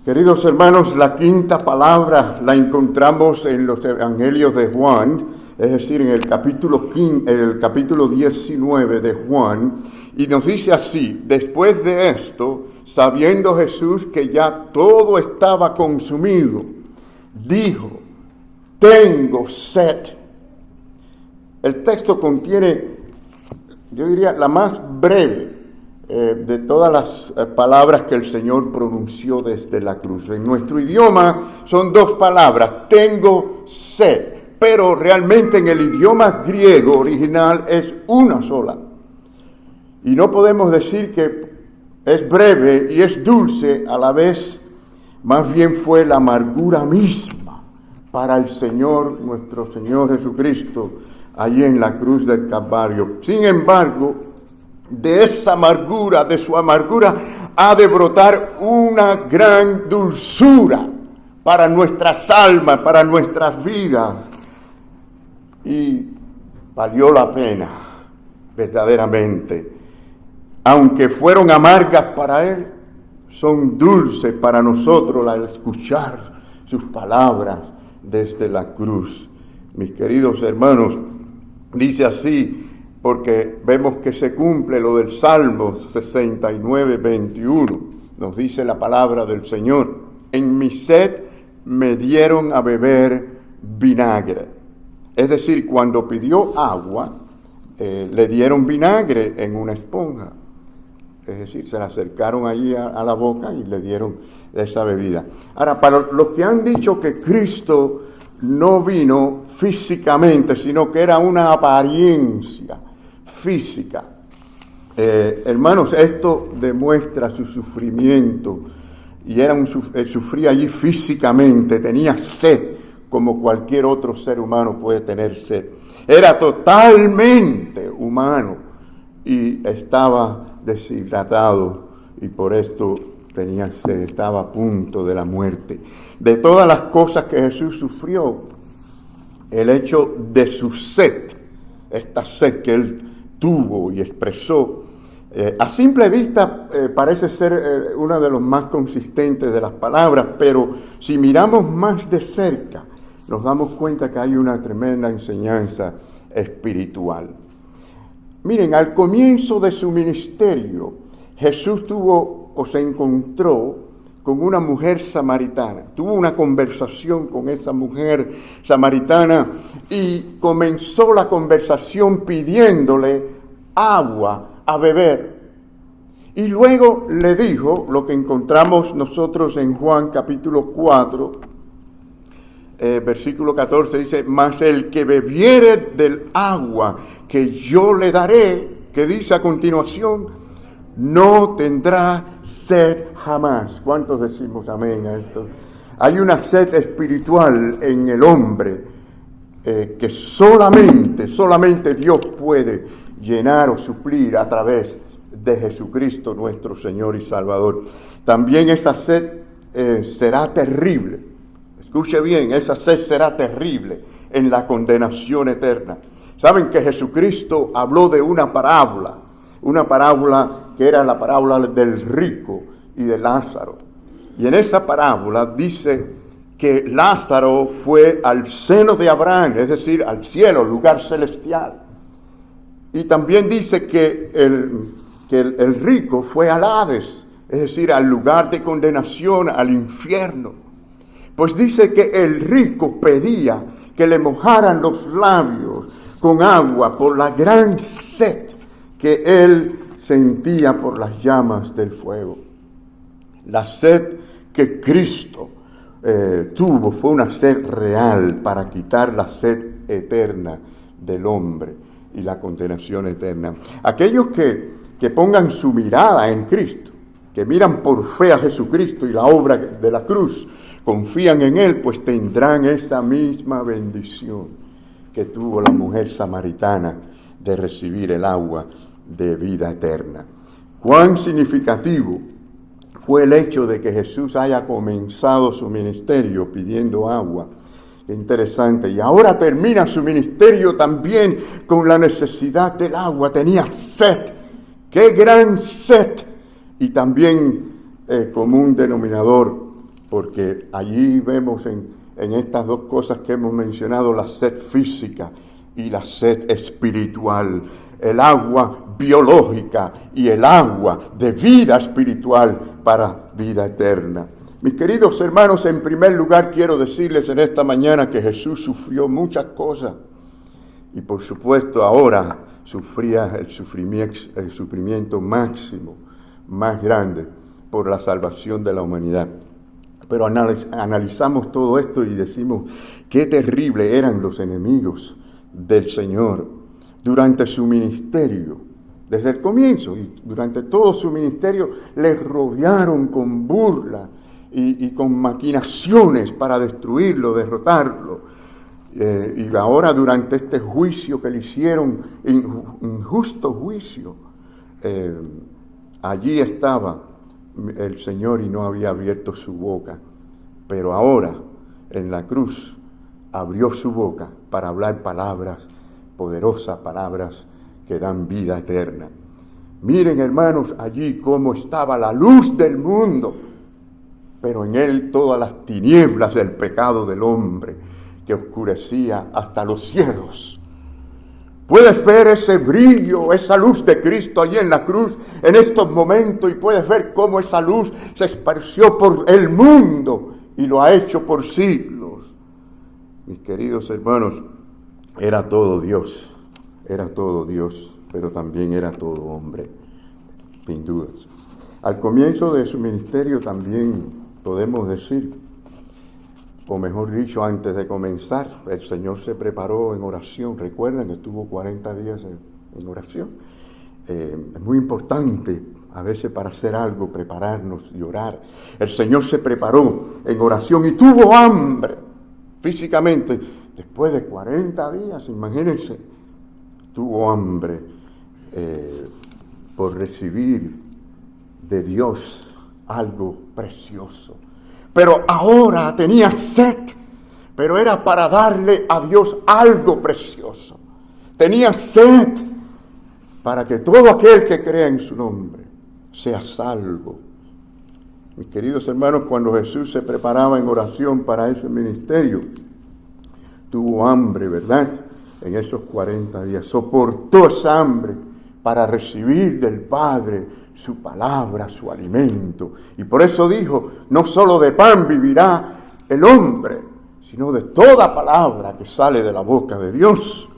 Queridos hermanos, la quinta palabra la encontramos en los evangelios de Juan, es decir, en el capítulo 19 de Juan, y nos dice así: después de esto, sabiendo Jesús que ya todo estaba consumido, dijo: tengo sed. El texto contiene, yo diría, la más breve de todas las palabras que el Señor pronunció desde la cruz. En nuestro idioma son dos palabras: tengo sed, pero realmente en el idioma griego original es una sola. Y no podemos decir que es breve y es dulce a la vez, más bien fue la amargura misma para el Señor, nuestro Señor Jesucristo, allí en la cruz del Calvario. Sin embargo, de esa amargura, de su amargura, ha de brotar una gran dulzura para nuestras almas, para nuestras vidas. Y valió la pena, verdaderamente. Aunque fueron amargas para Él, son dulces para nosotros al escuchar sus palabras desde la cruz. Mis queridos hermanos, dice así, porque vemos que se cumple lo del Salmo 69, 21. Nos dice la palabra del Señor: en mi sed me dieron a beber vinagre. Es decir, cuando pidió agua, le dieron vinagre en una esponja. Es decir, se le acercaron allí a la boca y le dieron esa bebida. Ahora, para los que han dicho que Cristo no vino físicamente, sino que era una apariencia física, hermanos, esto demuestra su sufrimiento. Y sufría allí físicamente, tenía sed como cualquier otro ser humano puede tener sed. Era totalmente humano y estaba deshidratado, y por esto tenía sed, estaba a punto de la muerte. De todas las cosas que Jesús sufrió, el hecho de su sed, esta sed que Él tuvo y expresó, a simple vista parece ser una de los más consistentes de las palabras, pero si miramos más de cerca, nos damos cuenta que hay una tremenda enseñanza espiritual. Miren, al comienzo de su ministerio, Jesús se encontró con una mujer samaritana. Tuvo una conversación con esa mujer samaritana y comenzó la conversación pidiéndole agua a beber. Y luego le dijo lo que encontramos nosotros en Juan capítulo 4, versículo 14, dice: mas el que bebiere del agua que yo le daré, que dice a continuación, no tendrá sed jamás. ¿Cuántos decimos amén a esto? Hay una sed espiritual en el hombre que solamente Dios puede llenar o suplir a través de Jesucristo nuestro Señor y Salvador. También esa sed será terrible. Escuche bien, esa sed será terrible en la condenación eterna. Saben que Jesucristo habló de una parábola que era la parábola del rico y de Lázaro. Y en esa parábola dice que Lázaro fue al seno de Abraham, es decir, al cielo, lugar celestial. Y también dice que el rico fue al Hades, es decir, al lugar de condenación, al infierno. Pues dice que el rico pedía que le mojaran los labios con agua por la gran sed que él sentía por las llamas del fuego. La sed que Cristo tuvo fue una sed real para quitar la sed eterna del hombre y la condenación eterna. Aquellos que pongan su mirada en Cristo, que miran por fe a Jesucristo y la obra de la cruz, confían en Él, pues tendrán esa misma bendición que tuvo la mujer samaritana de recibir el agua de vida eterna. Cuán significativo fue el hecho de que Jesús haya comenzado su ministerio pidiendo agua. Qué interesante. Y ahora termina su ministerio también con la necesidad del agua. Tenía sed. ¡Qué gran sed! Y también como un denominador porque allí vemos en estas dos cosas que hemos mencionado, la sed física y la sed espiritual, el agua biológica y el agua de vida espiritual para vida eterna. Mis queridos hermanos, en primer lugar quiero decirles en esta mañana que Jesús sufrió muchas cosas y por supuesto ahora sufría el sufrimiento máximo, más grande por la salvación de la humanidad. Pero analizamos todo esto y decimos qué terrible eran los enemigos del Señor durante su ministerio. Desde el comienzo y durante todo su ministerio le rodearon con burla y con maquinaciones para destruirlo, derrotarlo. Y ahora durante este juicio que le hicieron, injusto juicio, allí estaba el Señor y no había abierto su boca. Pero ahora en la cruz abrió su boca para hablar palabras poderosas, palabras que dan vida eterna. Miren, hermanos, allí cómo estaba la luz del mundo, pero en él todas las tinieblas del pecado del hombre que oscurecía hasta los cielos. Puedes ver ese brillo, esa luz de Cristo allí en la cruz en estos momentos y puedes ver cómo esa luz se esparció por el mundo y lo ha hecho por siglos. Mis queridos hermanos, era todo Dios, pero también era todo hombre, sin dudas. Al comienzo de su ministerio también podemos decir, o mejor dicho, antes de comenzar, el Señor se preparó en oración. Recuerden que estuvo 40 días en oración. Es muy importante a veces para hacer algo, prepararnos y orar. El Señor se preparó en oración y tuvo hambre físicamente. Después de 40 días, imagínense, tuvo hambre por recibir de Dios algo precioso. Pero ahora tenía sed, pero era para darle a Dios algo precioso. Tenía sed para que todo aquel que crea en su nombre sea salvo. Mis queridos hermanos, cuando Jesús se preparaba en oración para ese ministerio, tuvo hambre, ¿verdad? En esos 40 días. Soportó esa hambre para recibir del Padre su palabra, su alimento. Y por eso dijo, no solo de pan vivirá el hombre, sino de toda palabra que sale de la boca de Dios.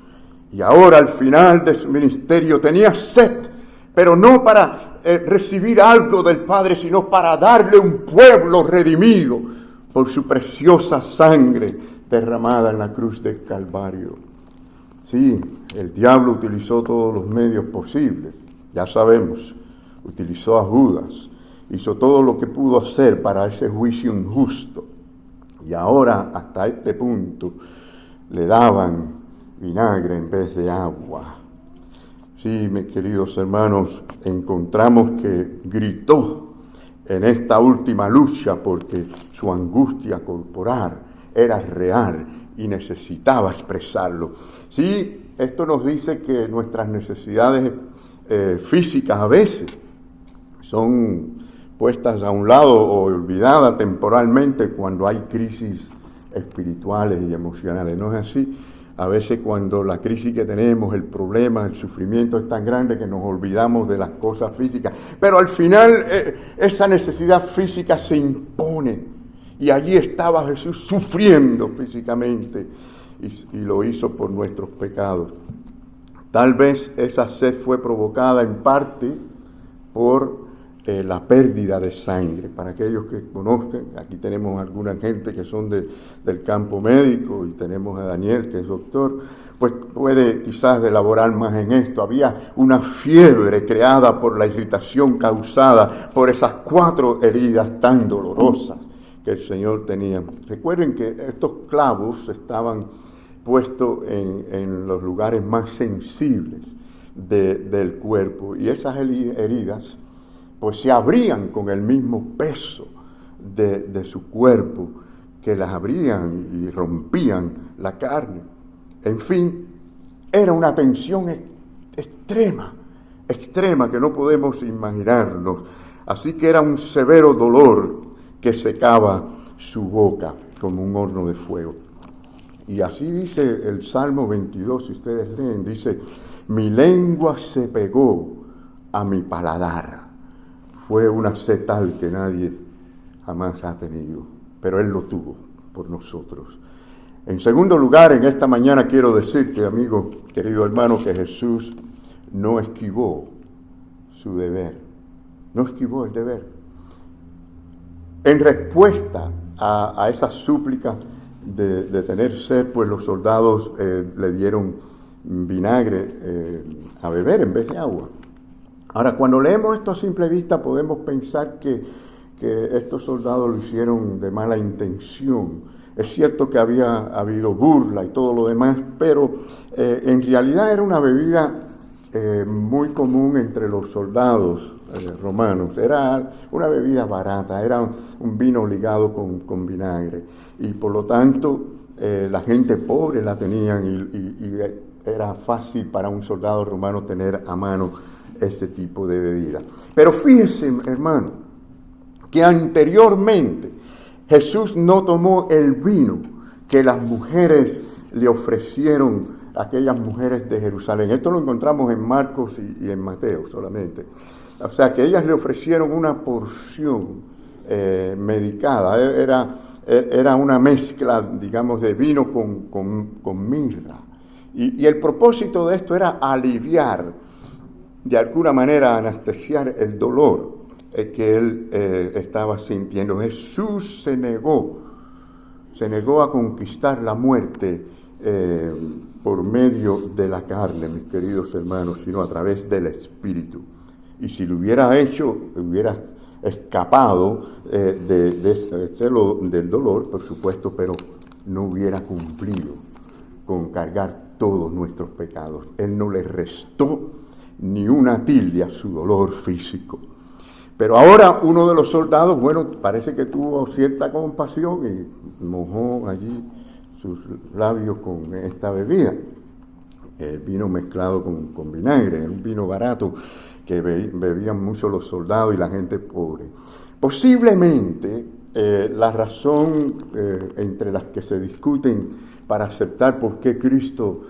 Y ahora al final de su ministerio tenía sed, pero no para recibir algo del Padre, sino para darle un pueblo redimido por su preciosa sangre derramada en la cruz del Calvario. Sí, el diablo utilizó todos los medios posibles, ya sabemos. Utilizó a Judas, hizo todo lo que pudo hacer para ese juicio injusto. Y ahora, hasta este punto, le daban vinagre en vez de agua. Sí, mis queridos hermanos, encontramos que gritó en esta última lucha porque su angustia corporal era real y necesitaba expresarlo. Sí, esto nos dice que nuestras necesidades físicas a veces son puestas a un lado o olvidadas temporalmente cuando hay crisis espirituales y emocionales. ¿No es así? A veces cuando la crisis que tenemos, el problema, el sufrimiento es tan grande que nos olvidamos de las cosas físicas. Pero al final esa necesidad física se impone. Y allí estaba Jesús sufriendo físicamente y lo hizo por nuestros pecados. Tal vez esa sed fue provocada en parte por la pérdida de sangre. Para aquellos que conozcan, aquí tenemos alguna gente que son del campo médico y tenemos a Daniel que es doctor, pues puede quizás elaborar más en esto. Había una fiebre creada por la irritación causada por esas 4 heridas tan dolorosas que el Señor tenía. Recuerden que estos clavos estaban puestos en los lugares más sensibles del cuerpo y esas heridas pues se abrían con el mismo peso de su cuerpo, que las abrían y rompían la carne. En fin, era una tensión extrema que no podemos imaginarnos. Así que era un severo dolor que secaba su boca como un horno de fuego. Y así dice el Salmo 22, si ustedes leen, dice, mi lengua se pegó a mi paladar. Fue una sed tal que nadie jamás ha tenido, pero Él lo tuvo por nosotros. En segundo lugar, en esta mañana quiero decirte, amigo, querido hermano, que Jesús no esquivó su deber, no esquivó el deber. En respuesta a esa súplica de tener sed, pues los soldados le dieron vinagre a beber en vez de agua. Ahora, cuando leemos esto a simple vista, podemos pensar que estos soldados lo hicieron de mala intención. Es cierto que había habido burla y todo lo demás, pero en realidad era una bebida muy común entre los soldados romanos. Era una bebida barata, era un vino ligado con vinagre. Y por lo tanto, la gente pobre la tenían y era fácil para un soldado romano tener a mano ese tipo de bebida. Pero fíjese, hermano, que anteriormente Jesús no tomó el vino que las mujeres le ofrecieron a aquellas mujeres de Jerusalén. Esto lo encontramos en Marcos y en Mateo solamente. O sea, que ellas le ofrecieron una porción medicada. Era una mezcla, digamos, de vino con mirra. Y el propósito de esto era aliviar, de alguna manera anestesiar el dolor que él estaba sintiendo. Jesús se negó a conquistar la muerte por medio de la carne, mis queridos hermanos, sino a través del Espíritu. Y si lo hubiera hecho, hubiera escapado del dolor, por supuesto, pero no hubiera cumplido con cargar todos nuestros pecados. Él no le restó ni una tilde a su dolor físico. Pero ahora uno de los soldados, bueno, parece que tuvo cierta compasión y mojó allí sus labios con esta bebida. El vino mezclado con vinagre, un vino barato que bebían mucho los soldados y la gente pobre. Posiblemente la razón entre las que se discuten para aceptar por qué Cristo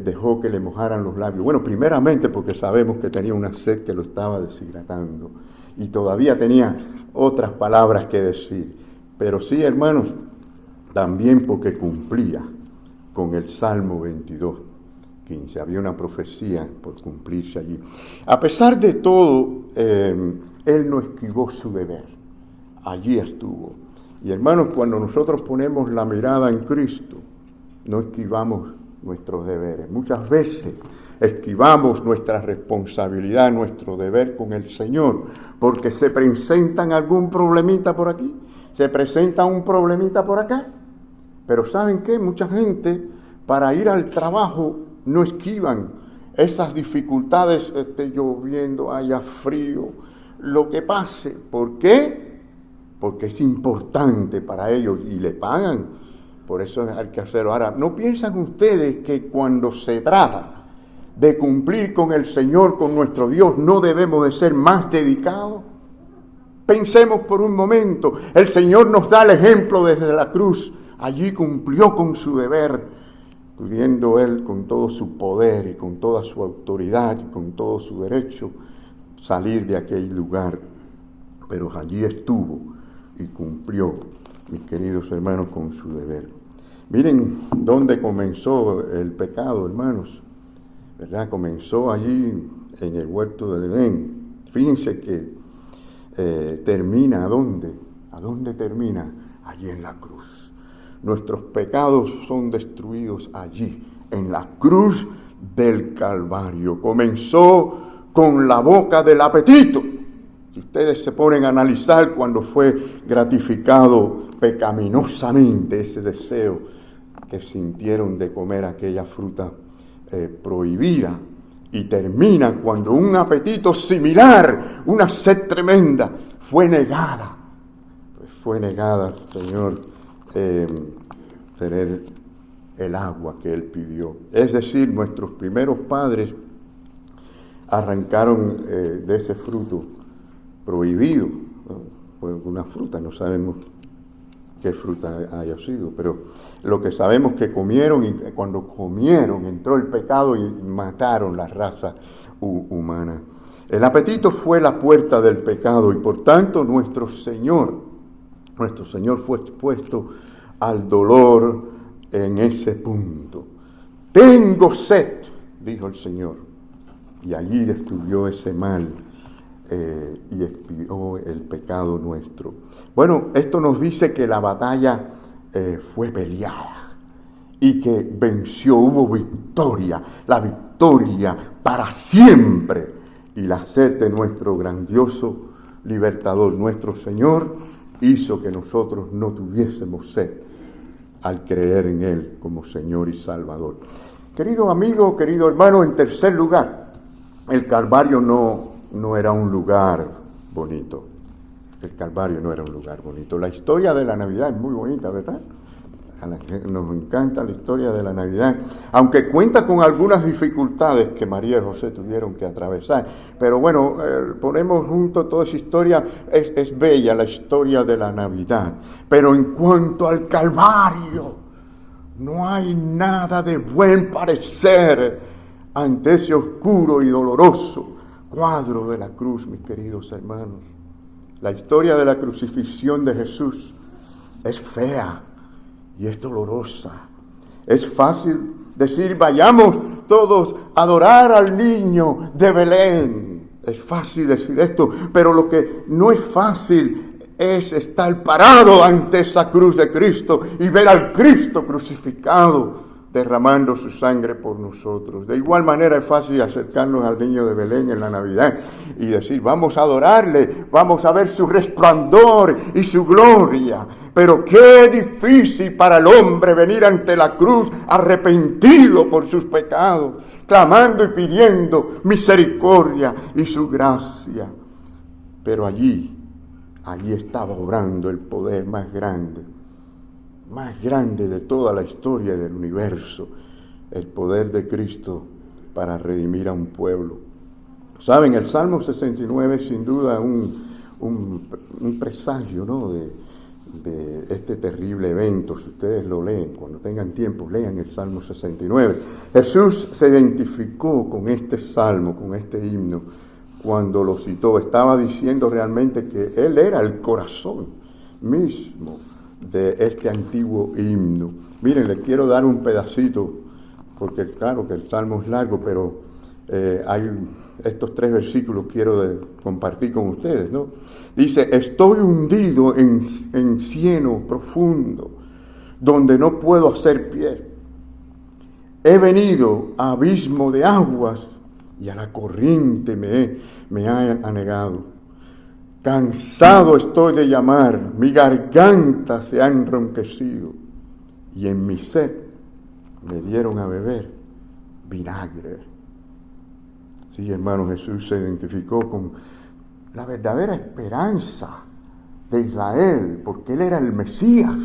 dejó que le mojaran los labios. Bueno, primeramente porque sabemos que tenía una sed que lo estaba deshidratando y todavía tenía otras palabras que decir. Pero sí, hermanos, también porque cumplía con el Salmo 22:15. Había una profecía por cumplirse allí. A pesar de todo, él no esquivó su deber. Allí estuvo. Y hermanos, cuando nosotros ponemos la mirada en Cristo, no esquivamos nuestros deberes. Muchas veces esquivamos nuestra responsabilidad, nuestro deber con el Señor, porque se presentan algún problemita por aquí, se presenta un problemita por acá. Pero ¿saben qué? Mucha gente, para ir al trabajo, no esquivan esas dificultades, esté lloviendo, haya frío, lo que pase. ¿Por qué? Porque es importante para ellos y le pagan. Por eso hay que hacerlo. Ahora, ¿no piensan ustedes que cuando se trata de cumplir con el Señor, con nuestro Dios, no debemos de ser más dedicados? Pensemos por un momento. El Señor nos da el ejemplo desde la cruz. Allí cumplió con su deber, pudiendo Él con todo su poder y con toda su autoridad y con todo su derecho salir de aquel lugar. Pero allí estuvo y cumplió, mis queridos hermanos, con su deber. Miren dónde comenzó el pecado, hermanos, ¿verdad? Comenzó allí en el huerto del Edén. Fíjense que termina, ¿a dónde? ¿A dónde termina? Allí en la cruz. Nuestros pecados son destruidos allí, en la cruz del Calvario. Comenzó con la boca del apetito. Si ustedes se ponen a analizar cuando fue gratificado pecaminosamente ese deseo que sintieron de comer aquella fruta prohibida, y termina cuando un apetito similar, una sed tremenda, fue negada. Pues fue negada, Señor, tener el agua que Él pidió. Es decir, nuestros primeros padres arrancaron de ese fruto prohibido, ¿no? Fue una fruta, no sabemos qué fruta haya sido, pero lo que sabemos que comieron, y cuando comieron entró el pecado y mataron la raza humana. El apetito fue la puerta del pecado y por tanto nuestro Señor fue expuesto al dolor en ese punto. Tengo sed, dijo el Señor, y allí destruyó ese mal y expió el pecado nuestro. Bueno, esto nos dice que la batalla fue peleada y que venció, hubo victoria, la victoria para siempre. Y la sed de nuestro grandioso libertador, nuestro Señor, hizo que nosotros no tuviésemos sed al creer en Él como Señor y Salvador. Querido amigo, querido hermano, en tercer lugar, el Calvario no era un lugar bonito. El Calvario no era un lugar bonito. La historia de la Navidad es muy bonita, ¿verdad? Nos encanta la historia de la Navidad, aunque cuenta con algunas dificultades que María y José tuvieron que atravesar. Pero bueno, ponemos junto toda esa historia, es bella la historia de la Navidad. Pero en cuanto al Calvario, no hay nada de buen parecer ante ese oscuro y doloroso cuadro de la cruz, mis queridos hermanos. La historia de la crucifixión de Jesús es fea y es dolorosa. Es fácil decir, vayamos todos a adorar al niño de Belén. Es fácil decir esto, pero lo que no es fácil es estar parado ante esa cruz de Cristo y ver al Cristo crucificado, derramando su sangre por nosotros. De igual manera es fácil acercarnos al niño de Belén en la Navidad y decir, vamos a adorarle, vamos a ver su resplandor y su gloria. Pero qué difícil para el hombre venir ante la cruz arrepentido por sus pecados, clamando y pidiendo misericordia y su gracia. Pero allí estaba obrando el poder más grande de toda la historia del universo, el poder de Cristo para redimir a un pueblo. Saben, el Salmo 69 sin duda un presagio, ¿no?, de este terrible evento. Si ustedes lo leen, cuando tengan tiempo, lean el Salmo 69. Jesús se identificó con este salmo, con este himno, cuando lo citó. Estaba diciendo realmente que Él era el corazón mismo de este antiguo himno. Miren, les quiero dar un pedacito, porque claro que el salmo es largo, pero hay estos 3 versículos quiero compartir con ustedes, ¿no? Dice, estoy hundido en cieno profundo, donde no puedo hacer pie. He venido a abismo de aguas y a la corriente me ha anegado. Cansado estoy de llamar, mi garganta se ha enronquecido y en mi sed me dieron a beber vinagre. Sí, hermano, Jesús se identificó con la verdadera esperanza de Israel, porque Él era el Mesías,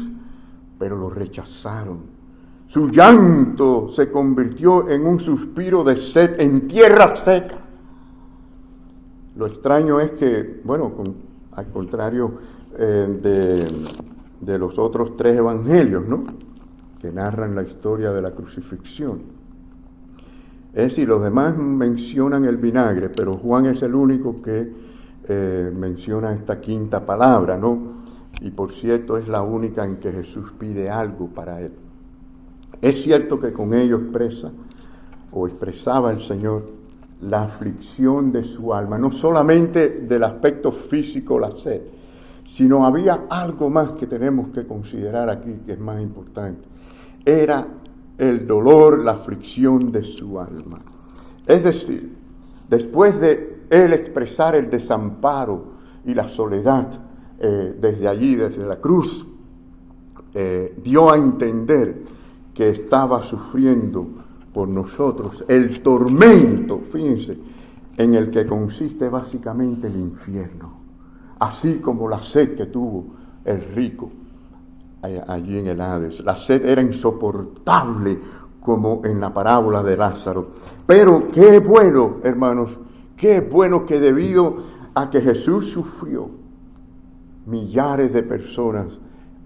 pero lo rechazaron. Su llanto se convirtió en un suspiro de sed en tierra seca. Lo extraño es que, bueno, al contrario de los otros 3 evangelios, ¿no?, que narran la historia de la crucifixión. Es decir, los demás mencionan el vinagre, pero Juan es el único que menciona esta 5ª palabra, ¿no? Y por cierto es la única en que Jesús pide algo para Él. Es cierto que con ello expresaba el Señor la aflicción de su alma, no solamente del aspecto físico, la sed, sino había algo más que tenemos que considerar aquí, que es más importante. Era el dolor, la aflicción de su alma. Es decir, después de Él expresar el desamparo y la soledad desde allí, desde la cruz, dio a entender que estaba sufriendo por nosotros el tormento, fíjense, en el que consiste básicamente el infierno, así como la sed que tuvo el rico allí en el Hades. La sed era insoportable, como en la parábola de Lázaro. Pero qué bueno, hermanos, qué bueno que debido a que Jesús sufrió, millares de personas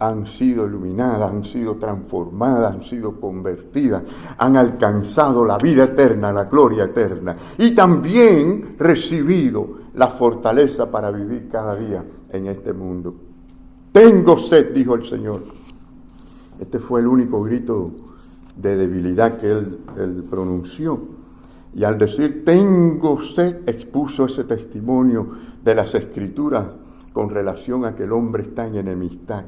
han sido iluminadas, han sido transformadas, han sido convertidas, han alcanzado la vida eterna, la gloria eterna, y también recibido la fortaleza para vivir cada día en este mundo. Tengo sed, dijo el Señor. Este fue el único grito de debilidad que él pronunció. Y al decir tengo sed, expuso ese testimonio de las Escrituras con relación a que el hombre está en enemistad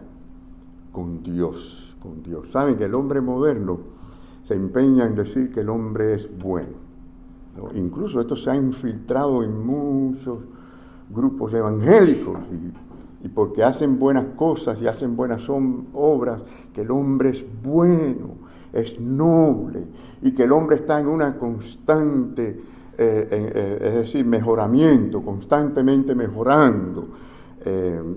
con Dios. Saben que el hombre moderno se empeña en decir que el hombre es bueno, ¿no? Incluso esto se ha infiltrado en muchos grupos evangélicos y porque hacen buenas cosas y hacen buenas obras, que el hombre es bueno, es noble, y que el hombre está en una constante, es decir, mejoramiento, constantemente mejorando.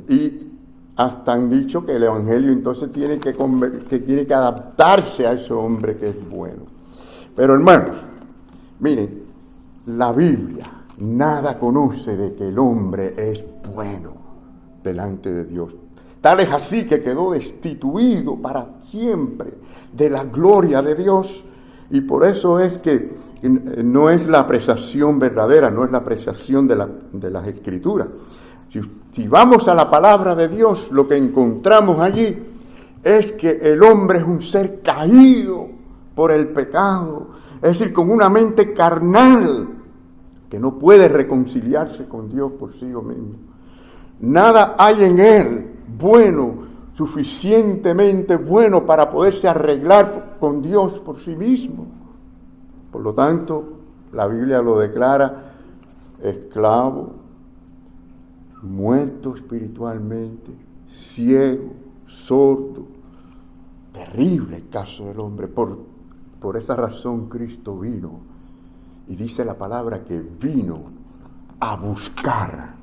Y hasta han dicho que el Evangelio entonces tiene que adaptarse a ese hombre que es bueno. Pero hermanos, miren, la Biblia nada conoce de que el hombre es bueno delante de Dios. Tal es así que quedó destituido para siempre de la gloria de Dios. Y por eso es que no es la apreciación verdadera, no es la apreciación de las Escrituras. Si vamos a la palabra de Dios, lo que encontramos allí es que el hombre es un ser caído por el pecado, es decir, con una mente carnal que no puede reconciliarse con Dios por sí mismo. Nada hay en él bueno, suficientemente bueno para poderse arreglar con Dios por sí mismo. Por lo tanto, la Biblia lo declara esclavo, muerto espiritualmente, ciego, sordo. Terrible el caso del hombre. Por esa razón Cristo vino. Y dice la palabra que vino a buscar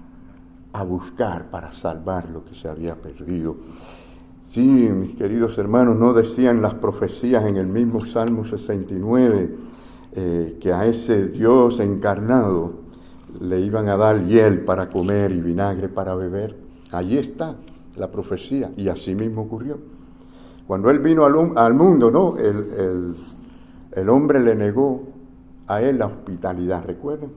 para salvar lo que se había perdido. Sí, mis queridos hermanos, ¿no decían las profecías en el mismo Salmo 69 que a ese Dios encarnado le iban a dar hiel para comer y vinagre para beber? Allí está la profecía, y así mismo ocurrió. Cuando él vino al mundo, ¿no? El hombre le negó a él la hospitalidad, ¿recuerdan?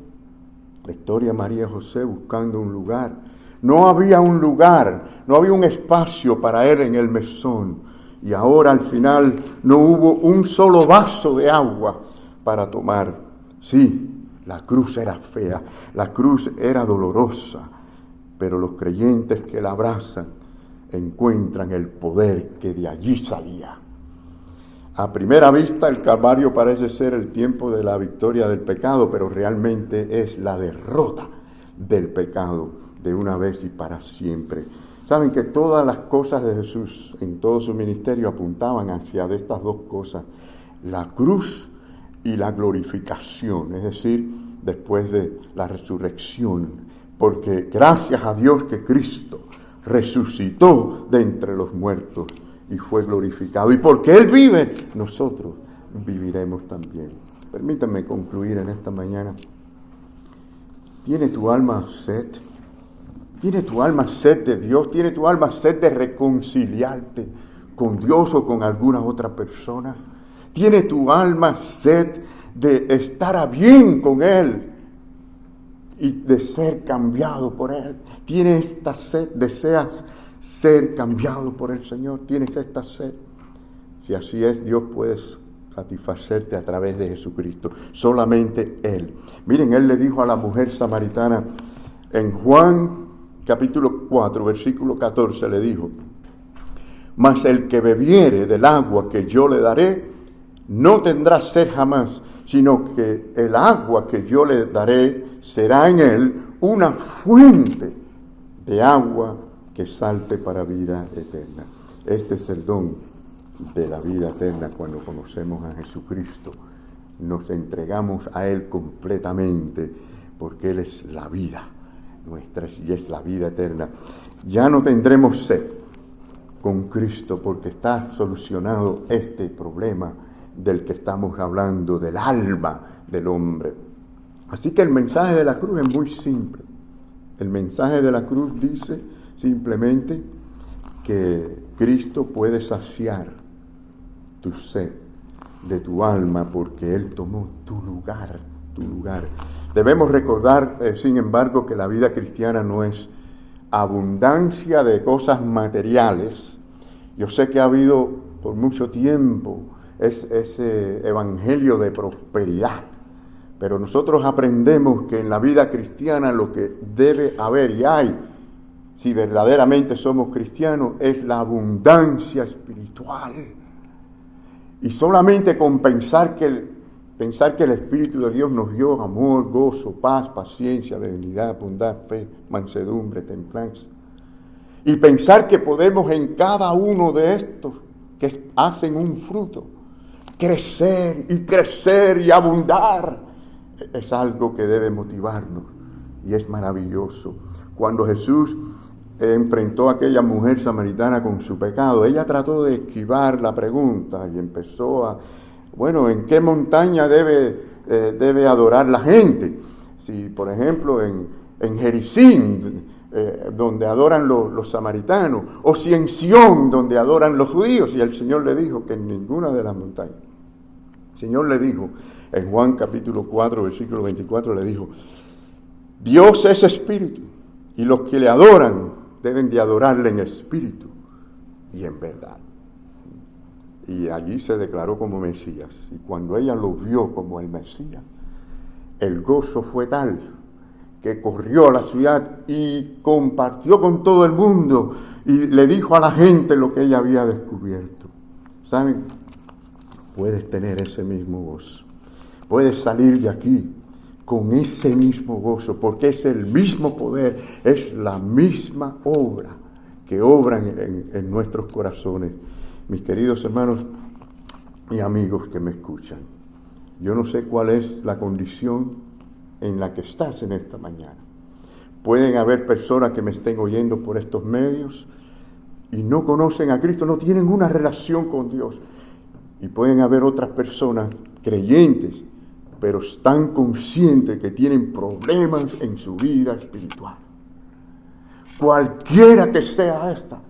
La historia de María y José buscando un lugar. No había un lugar, no había un espacio para él en el mesón. Y ahora al final no hubo un solo vaso de agua para tomar. Sí, la cruz era fea, la cruz era dolorosa, pero los creyentes que la abrazan encuentran el poder que de allí salía. A primera vista el Calvario parece ser el tiempo de la victoria del pecado, pero realmente es la derrota del pecado de una vez y para siempre. Saben que todas las cosas de Jesús en todo su ministerio apuntaban hacia de estas dos cosas: la cruz y la glorificación, es decir, después de la resurrección, porque gracias a Dios que Cristo resucitó de entre los muertos y fue glorificado, y porque Él vive, nosotros viviremos también. Permítanme concluir en esta mañana. ¿Tiene tu alma sed? ¿Tiene tu alma sed de Dios? ¿Tiene tu alma sed de reconciliarte con Dios o con alguna otra persona? ¿Tiene tu alma sed de estar a bien con Él y de ser cambiado por Él? ¿Tienes esta sed? ¿Deseas ser cambiado por el Señor? ¿Tienes esta sed? Si así es, Dios puede satisfacerte a través de Jesucristo. Solamente Él. Miren, Él le dijo a la mujer samaritana en Juan capítulo 4, versículo 14, le dijo: mas el que bebiere del agua que yo le daré, no tendrá sed jamás, sino que el agua que yo le daré será en él una fuente de agua que salte para vida eterna. Este es el don de la vida eterna cuando conocemos a Jesucristo. Nos entregamos a Él completamente, porque Él es la vida nuestra y es la vida eterna. Ya no tendremos sed con Cristo, porque está solucionado este problema del que estamos hablando, del alma del hombre. Así que el mensaje de la cruz es muy simple. El mensaje de la cruz dice simplemente: que Cristo puede saciar tu sed de tu alma porque Él tomó tu lugar, tu lugar. Debemos recordar, sin embargo, que la vida cristiana no es abundancia de cosas materiales. Yo sé que ha habido por mucho tiempo ese evangelio de prosperidad, pero nosotros aprendemos que en la vida cristiana lo que debe haber y hay, si verdaderamente somos cristianos, es la abundancia espiritual. Y solamente con pensar que el Espíritu de Dios nos dio amor, gozo, paz, paciencia, benignidad, bondad, fe, mansedumbre, templanza. Y pensar que podemos en cada uno de estos que hacen un fruto, crecer y abundar, es algo que debe motivarnos y es maravilloso. Cuando Jesús enfrentó a aquella mujer samaritana con su pecado, ella trató de esquivar la pregunta y empezó ¿en qué montaña debe adorar la gente? Si, por ejemplo, en Jericín, donde adoran los samaritanos, o si en Sión, donde adoran los judíos, y el Señor le dijo que en ninguna de las montañas. El Señor le dijo, en Juan capítulo 4, versículo 24, le dijo, Dios es espíritu, y los que le adoran deben de adorarle en espíritu y en verdad. Y allí se declaró como Mesías. Y cuando ella lo vio como el Mesías, el gozo fue tal que corrió a la ciudad y compartió con todo el mundo y le dijo a la gente lo que ella había descubierto. ¿Saben? Puedes tener ese mismo gozo. Puedes salir de aquí con ese mismo gozo, porque es el mismo poder, es la misma obra que obra en nuestros corazones. Mis queridos hermanos y amigos que me escuchan, yo no sé cuál es la condición en la que estás en esta mañana. Pueden haber personas que me estén oyendo por estos medios y no conocen a Cristo, no tienen una relación con Dios. Y pueden haber otras personas creyentes, pero están conscientes que tienen problemas en su vida espiritual. Cualquiera que sea esta,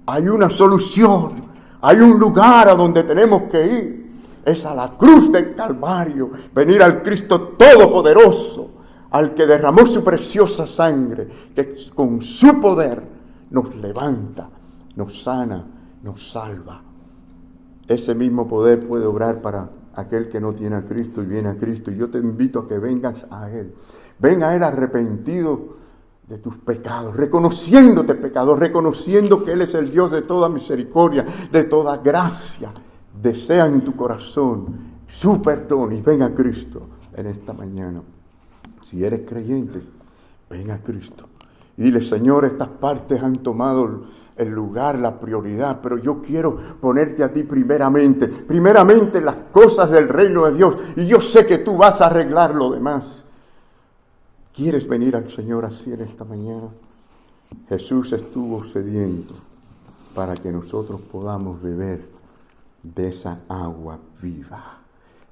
hay una solución, hay un lugar a donde tenemos que ir. Es a la cruz del Calvario, venir al Cristo Todopoderoso, al que derramó su preciosa sangre, que con su poder nos levanta, nos sana, nos salva. Ese mismo poder puede obrar para aquel que no tiene a Cristo y viene a Cristo. Y yo te invito a que vengas a Él. Ven a Él arrepentido de tus pecados, reconociéndote pecador, reconociendo que Él es el Dios de toda misericordia, de toda gracia. Desea en tu corazón su perdón y ven a Cristo en esta mañana. Si eres creyente, ven a Cristo. Y dile, Señor, estas partes han tomado el lugar, la prioridad, pero yo quiero ponerte a ti primeramente las cosas del reino de Dios, y yo sé que tú vas a arreglar lo demás. ¿Quieres venir al Señor así en esta mañana? Jesús estuvo sediento para que nosotros podamos beber de esa agua viva,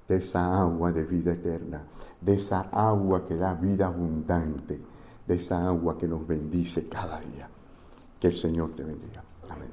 de esa agua de vida eterna, de esa agua que da vida abundante, de esa agua que nos bendice cada día. Que el Señor te bendiga. Amén.